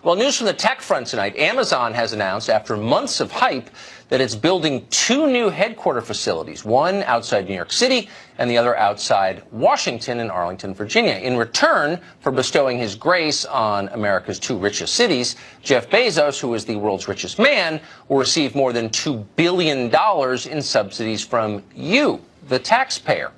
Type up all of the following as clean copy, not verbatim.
Well, news from the tech front tonight. Amazon has announced, after months of hype, that it's building 2 new headquarter facilities, one outside New York City and the other outside Washington in Arlington, Virginia. In return for bestowing his grace on America's 2 richest cities, Jeff Bezos, who is the world's richest man, will receive more than $2 billion in subsidies from you, the taxpayer.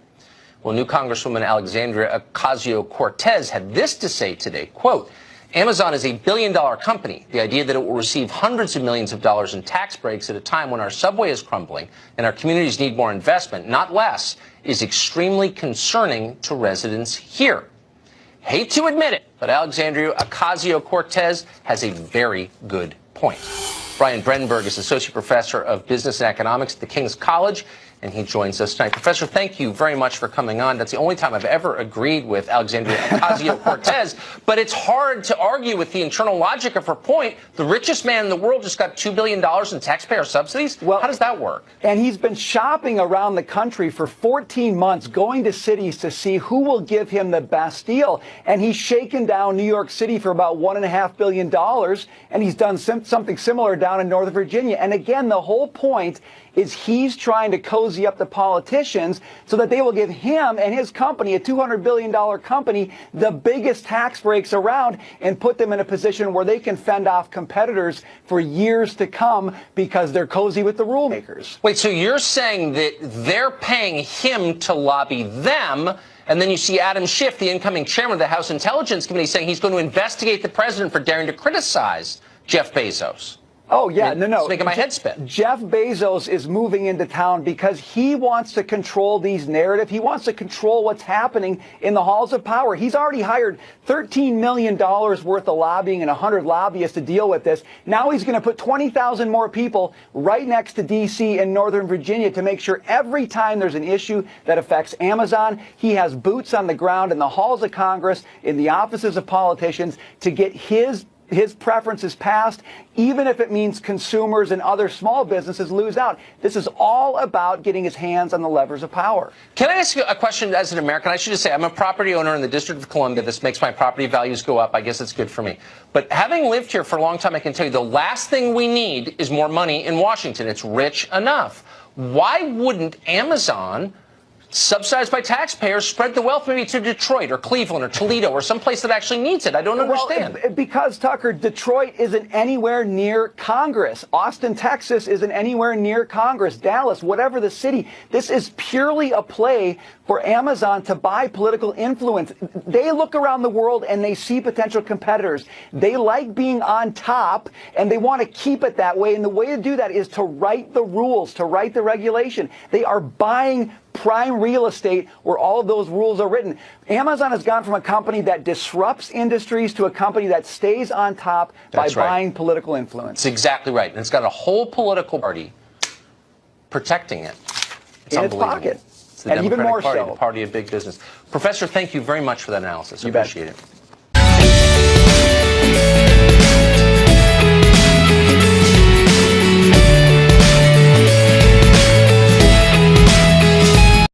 Well, new Congresswoman Alexandria Ocasio-Cortez had this to say today, quote, Amazon is a billion-dollar company. The idea that it will receive hundreds of millions of dollars in tax breaks at a time when our subway is crumbling and our communities need more investment, not less, is extremely concerning to residents here. Hate to admit it, but Alexandria Ocasio-Cortez has a very good point. Brian Brenberg is Associate Professor of Business and Economics at the King's College, and he joins us tonight. Professor, thank you very much for coming on. That's the only time I've ever agreed with Alexandria Ocasio-Cortez, but it's hard to argue with the internal logic of her point. The richest man in the world just got $2 billion in taxpayer subsidies? Well, how does that work? And he's been shopping around the country for 14 months, going to cities to see who will give him the best deal. And he's shaken down New York City for about $1.5 billion, and he's done something similar down in Northern Virginia. And again, the whole point is he's trying to cozy up the politicians so that they will give him and his company, a $200 billion company, the biggest tax breaks around and put them in a position where they can fend off competitors for years to come because they're cozy with the rule makers. Wait, so you're saying that they're paying him to lobby them, and then you see Adam Schiff, the incoming chairman of the House Intelligence Committee, saying he's going to investigate the president for daring to criticize Jeff Bezos? Oh, yeah, no. It's making my head spin. Jeff Bezos is moving into town because he wants to control these narratives. He wants to control what's happening in the halls of power. He's already hired $13 million worth of lobbying and 100 lobbyists to deal with this. Now he's going to put 20,000 more people right next to D.C. and Northern Virginia to make sure every time there's an issue that affects Amazon, he has boots on the ground in the halls of Congress, in the offices of politicians, to get his preferences passed, even if it means consumers and other small businesses lose out. This is all about getting his hands on the levers of power. Can I ask you a question as an American? I should just say I'm a property owner in the District of Columbia. This makes my property values go up. I guess it's good for me. But having lived here for a long time, I can tell you the last thing we need is more money in Washington. It's rich enough. Why wouldn't Amazon, subsidized by taxpayers, spread the wealth maybe to Detroit or Cleveland or Toledo or someplace that actually needs it? I don't understand. Because, Tucker, Detroit isn't anywhere near Congress. Austin, Texas isn't anywhere near Congress. Dallas, whatever the city. This is purely a play for Amazon to buy political influence. They look around the world and they see potential competitors. They like being on top, and they want to keep it that way. And the way to do that is to write the rules, to write the regulation. They are buying prime real estate where all of those rules are written. Amazon has gone from a company that disrupts industries to a company that stays on top by buying political influence. That's exactly right. And it's got a whole political party protecting it. It's in its pocket. It's the and Democratic even more Party, so. the party of big business. Professor, thank you very much for that analysis. I appreciate it.